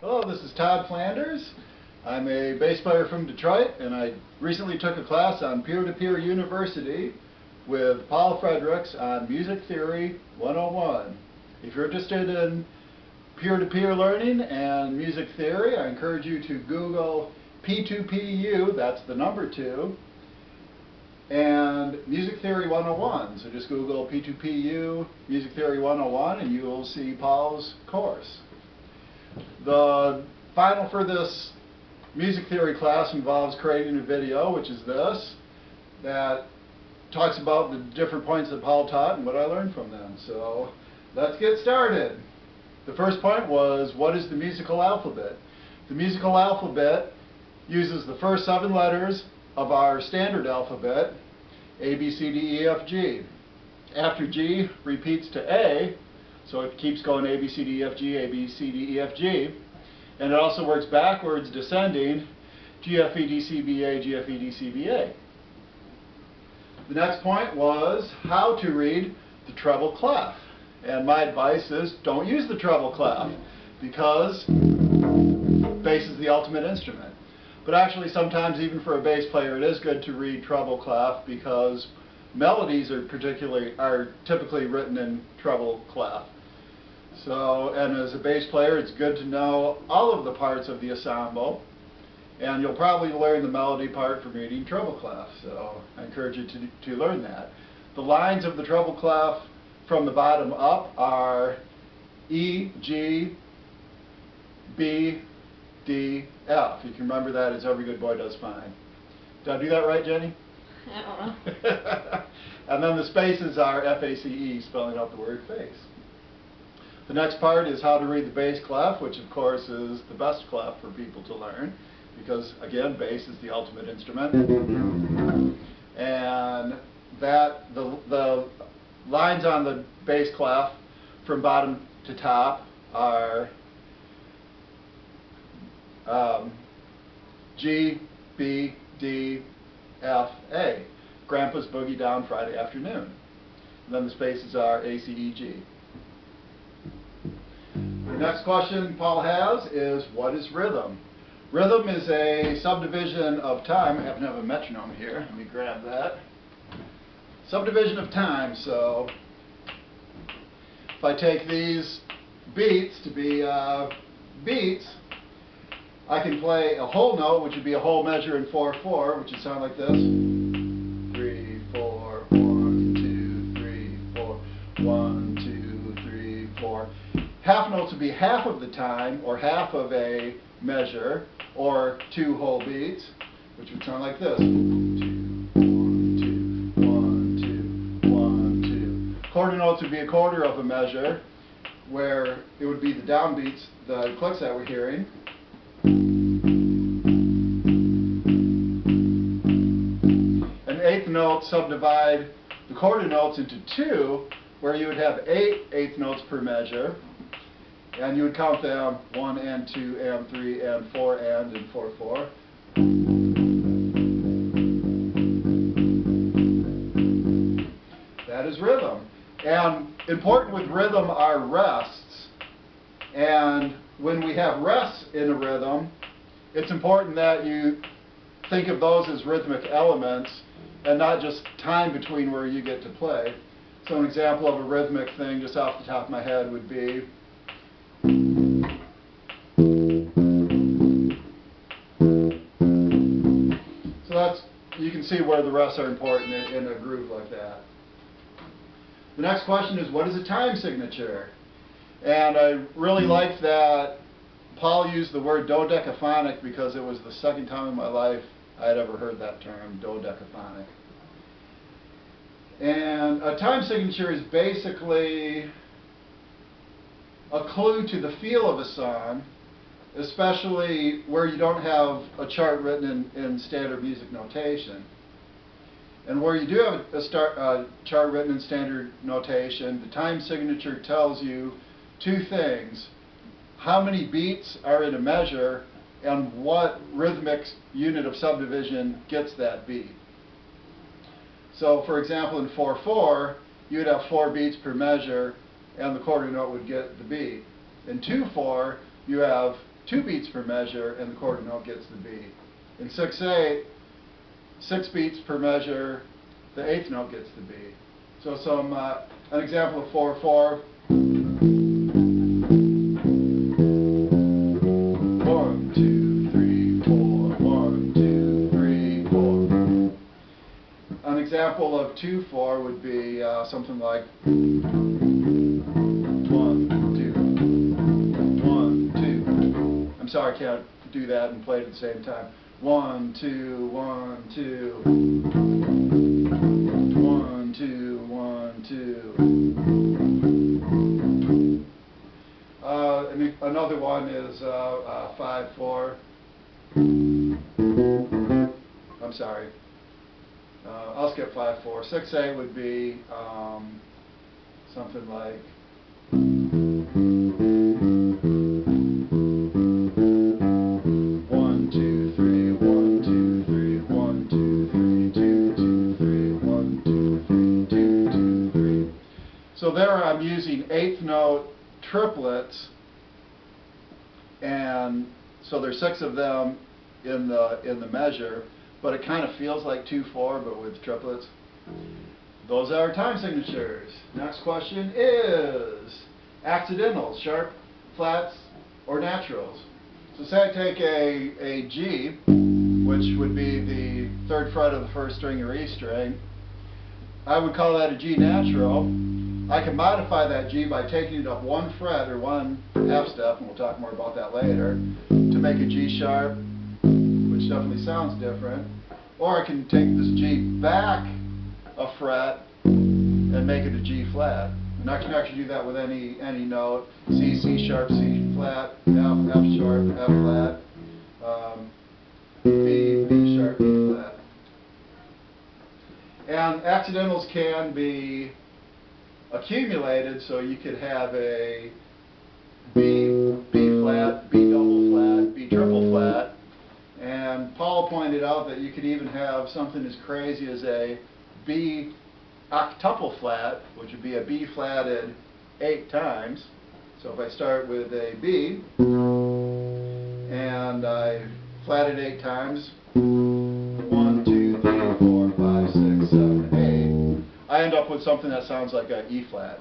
Hello, this is Todd Flanders. I'm a bass player from Detroit, and I recently took a class on Peer-to-Peer University with Paul Fredrick on Music Theory 101. If you're interested in peer-to-peer learning and music theory, I encourage you to Google P2PU, that's the number 2, and Music Theory 101. So just Google P2PU Music Theory 101 and you will see Paul's course. The final for this music theory class involves creating a video, which is this, that talks about the different points that Paul taught and what I learned from them. So let's get started. The first point was, what is the musical alphabet? The musical alphabet uses the first 7 letters of our standard alphabet, A, B, C, D, E, F, G. After G repeats to A, so it keeps going A, B, C, D, E, F, G, A, B, C, D, E, F, G. And it also works backwards, descending, G, F, E, D, C, B, A, G, F, E, D, C, B, A. The next point was how to read the treble clef. And my advice is, don't use the treble clef, because bass is the ultimate instrument. But actually, sometimes even for a bass player, it is good to read treble clef because melodies are typically written in treble clef. So, and as a bass player, it's good to know all of the parts of the ensemble, and you'll probably learn the melody part from reading treble clef. So I encourage you to learn that. The lines of the treble clef from the bottom up are E, G, B, D, F. You can remember that as Every Good Boy Does Fine. Did I do that right, Jenny? I don't know. And then the spaces are F-A-C-E, spelling out the word face. The next part is how to read the bass clef, which of course is the best clef for people to learn, because again, bass is the ultimate instrument. And that the lines on the bass clef from bottom to top are G, B, D, F, A. Grandpa's Boogie Down Friday Afternoon. And then the spaces are A, C, E, G. The next question Paul has is, what is rhythm? Rhythm is a subdivision of time. I happen to have a metronome here. Let me grab that. Subdivision of time. So if I take these beats to be beats, I can play a whole note, which would be a whole measure in 4/4, which would sound like this. 3, 4, 1, 2, 3, 4, 1, 2, 3, 4. Half notes would be half of the time, or half of a measure, or 2 whole beats, which would sound like this. 1, 2, 1, 2, 1, 2, 1, 2. Quarter notes would be a quarter of a measure, where it would be the downbeats, the clicks that we're hearing. An eighth note subdivide the quarter notes into 2, where you would have 8 eighth notes per measure, and you would count them 1 and 2 and 3 and 4 and 4/4. That is rhythm. And important with rhythm are rests. And when we have rests in a rhythm, it's important that you think of those as rhythmic elements and not just time between where you get to play. So an example of a rhythmic thing just off the top of my head would be you can see where the rests are important in a groove like that. The next question is, what is a time signature? And I really liked that Paul used the word dodecaphonic because it was the second time in my life I had ever heard that term, dodecaphonic. And a time signature is basically a clue to the feel of a song, especially where you don't have a chart written in standard music notation. And where you do have a chart written in standard notation, the time signature tells you 2 things: how many beats are in a measure and what rhythmic unit of subdivision gets that beat. So for example, in 4/4, you'd have 4 beats per measure, and the quarter note would get the beat. In 2/4, you have 2 beats per measure, and the quarter note gets the B. In 6/8, 6 beats per measure, the 8th note gets the B. So an example of 4/4. 1, 2, 3, 4. 1, 2, 3, 4. An example of 2/4 would be something like 1, 2, 1, 2. I'm sorry, I can't do that and play it at the same time. 1, 2, 1, 2. 1, 2, 1, 2. And another one is 5/4. I'm sorry. I'll skip 5/4. 6/8 would be something like 1, 2, 3, 1, 2, 3, 1, 2, 3, 2, 2, 3, 1, 2, 3, 2, 2, 3. So there I'm using 8th note triplets, and so there's 6 of them in the measure, but it kind of feels like 2/4 but with triplets. Those are time signatures. Next question is accidentals, sharp, flats, or naturals. So say I take a G, which would be the 3rd fret of the 1st string or E string. I would call that a G natural. I can modify that G by taking it up 1 fret or 1 half step, and we'll talk more about that later, to make a G sharp, which definitely sounds different. Or I can take this G back a fret and make it a G flat. And I can actually do that with any note: C, C sharp, C flat, F, F sharp, F flat, B, B sharp, B flat. And accidentals can be accumulated, so you could have a B, B flat, B double flat, B triple flat. And Paul pointed out that you could even have something as crazy as a B octuple flat, which would be a B flatted 8 times. So if I start with a B and I flat it 8 times, 1, 2, 3, 4, 5, 6, 7, 8, I end up with something that sounds like an E flat.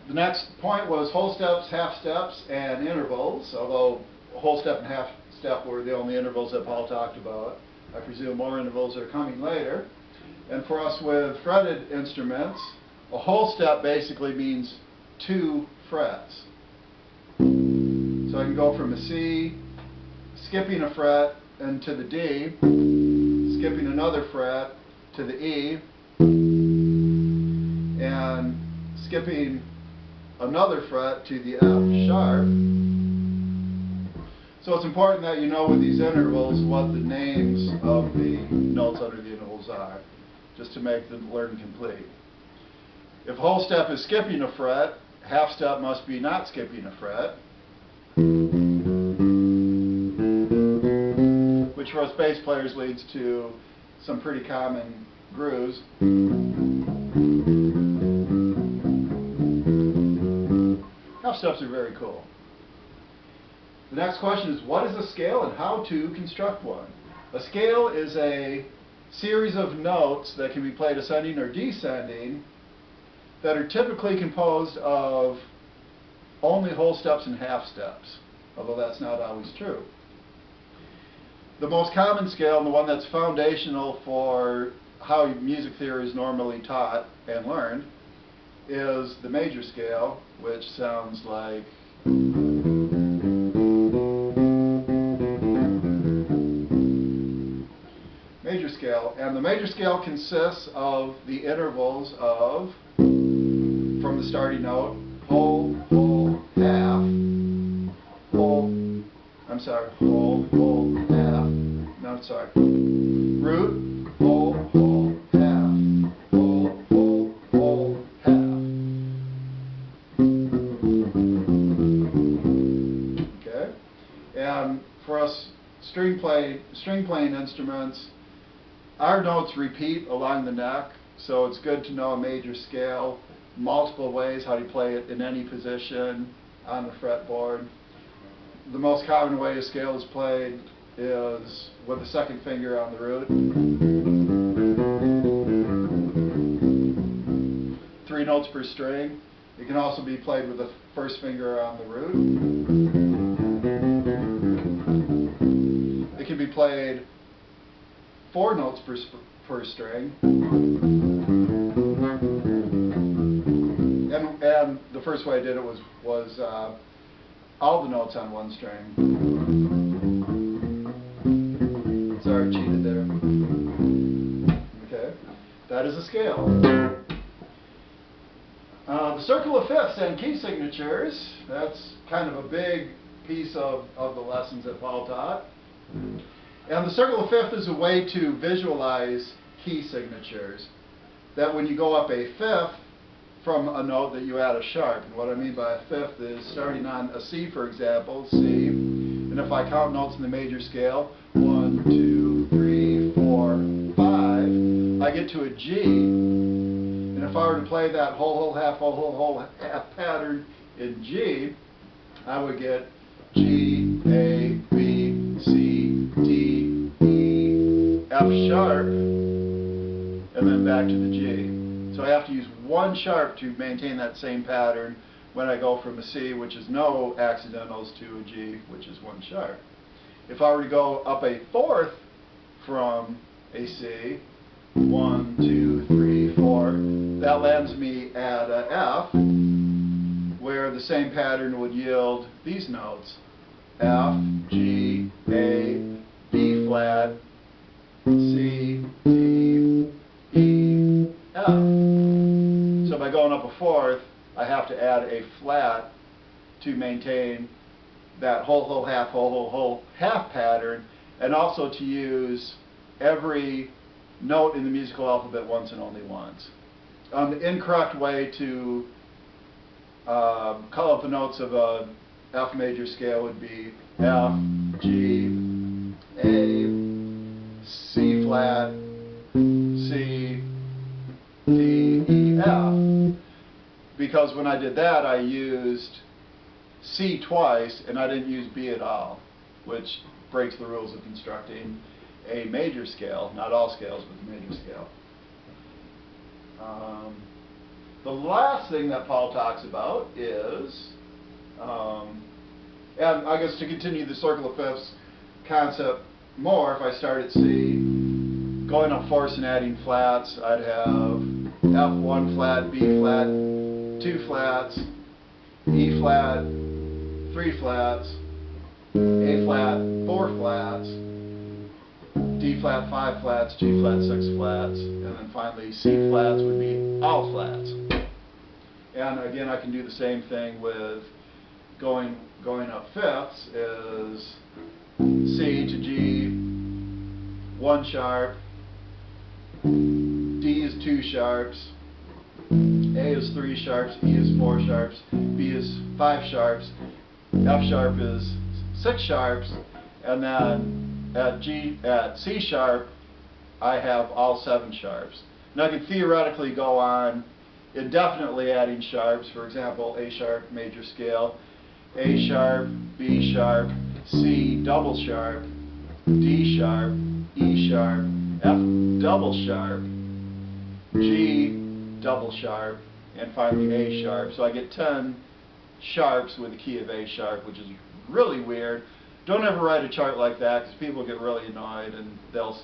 The next point was whole steps, half steps, and intervals, although a whole step and half step were the only intervals that Paul talked about. I presume more intervals are coming later. And for us with fretted instruments, a whole step basically means 2 frets. So I can go from a C, skipping a fret, and to the D, skipping another fret to the E, and skipping another fret to the F sharp. So it's important that you know with these intervals what the names of the notes under the intervals are, just to make the learning complete. If a whole step is skipping a fret, half step must be not skipping a fret, which for us bass players leads to some pretty common grooves. Half steps are very cool. The next question is, what is a scale and how to construct one? A scale is a series of notes that can be played ascending or descending that are typically composed of only whole steps and half steps, although that's not always true. The most common scale, and the one that's foundational for how music theory is normally taught and learned, is the major scale, which sounds like major scale. And the major scale consists of the intervals of, from the starting note, whole, whole, half, whole, I'm sorry, whole, whole, half, no, sorry, root, whole, whole, half, whole, whole, whole, half. Okay? And for us string playing instruments, our notes repeat along the neck, so it's good to know a major scale, multiple ways how to play it in any position, on the fretboard. The most common way a scale is played is with the second finger on the root. 3 notes per string. It can also be played with the first finger on the root. It can be played 4 notes per string. And the first way I did it was all the notes on one string. Sorry, cheated there. Okay, that is a scale. The circle of fifths and key signatures, that's kind of a big piece of the lessons that Paul taught. And the circle of fifth is a way to visualize key signatures. That when you go up a fifth from a note that you add a sharp. And what I mean by a fifth is starting on a C, for example, C. And if I count notes in the major scale, 1, 2, 3, 4, 5, I get to a G. And if I were to play that whole, half pattern in G, I would get G, A, B, C, D, E, F sharp, and then back to the G. So I have to use one sharp to maintain that same pattern when I go from a C, which is no accidentals, to a G, which is one sharp. If I were to go up a fourth from a C, 1, 2, 3, 4, that lands me at a F, where the same pattern would yield these notes: F, G, A, B flat, C, D, E, F. So by going up a fourth, I have to add a flat to maintain that whole, half pattern, and also to use every note in the musical alphabet once and only once. The incorrect way to call out the notes of a F major scale would be F, G, A, C flat, C, D, E, F. Because when I did that, I used C twice and I didn't use B at all, which breaks the rules of constructing a major scale. Not all scales, but the major scale. The last thing that Paul talks about is, and I guess to continue the circle of fifths concept more, if I start at C, going up fourths and adding flats, I'd have F1 flat, B flat, 2 flats, E flat, 3 flats, A flat, 4 flats, D flat, 5 flats, G flat, 6 flats, and then finally C flats would be all flats. And again, I can do the same thing with going up fifths, is C to G, 1 sharp, D is 2 sharps, A is 3 sharps, E is 4 sharps, B is 5 sharps, F sharp is 6 sharps, and then at C sharp, I have all 7 sharps. Now I can theoretically go on indefinitely adding sharps. For example, A sharp major scale, A sharp, B sharp, C double sharp, D sharp, E sharp, F double sharp, G double sharp, and finally A sharp. So I get 10 sharps with the key of A sharp, which is really weird. Don't ever write a chart like that, because people get really annoyed and they'll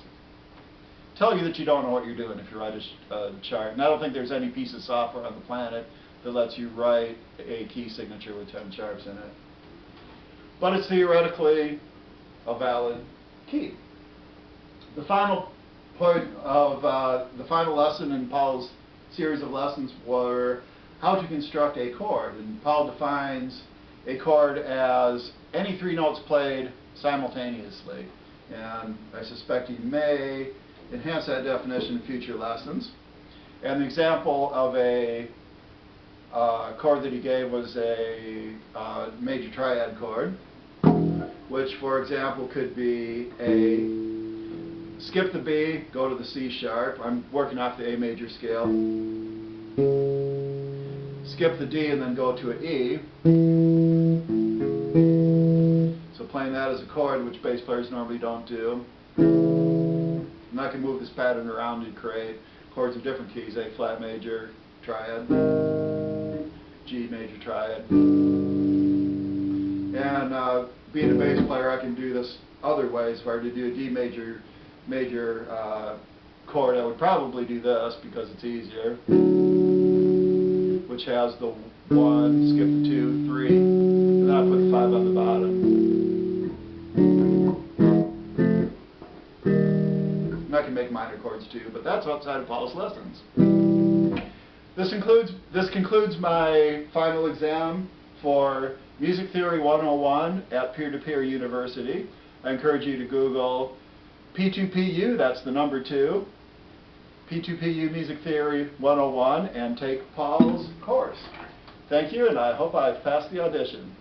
tell you that you don't know what you're doing if you write a chart. And I don't think there's any piece of software on the planet that lets you write a key signature with 10 sharps in it. But it's theoretically a valid key. The final point of the final lesson in Paul's series of lessons were how to construct a chord. And Paul defines a chord as any 3 notes played simultaneously. And I suspect he may enhance that definition in future lessons. And the example of a chord that he gave was a major triad chord, which, for example, could be a skip the B, go to the C sharp. I'm working off the A major scale. Skip the D and then go to an E. playing that as a chord, which bass players normally don't do. And I can move this pattern around to create chords of different keys: A flat major triad, G major triad. And being a bass player, I can do this other ways. If I were to do a D major chord, I would probably do this because it's easier, which has the 1, skip the 2, 3, and then I put the 5 on the bottom. And I can make minor chords too, but that's outside of Paul's lessons. This concludes my final exam for Music Theory 101 at Peer-to-Peer University. I encourage you to Google P2PU, that's the number 2, P2PU Music Theory 101, and take Paul's course. Thank you, and I hope I've passed the audition.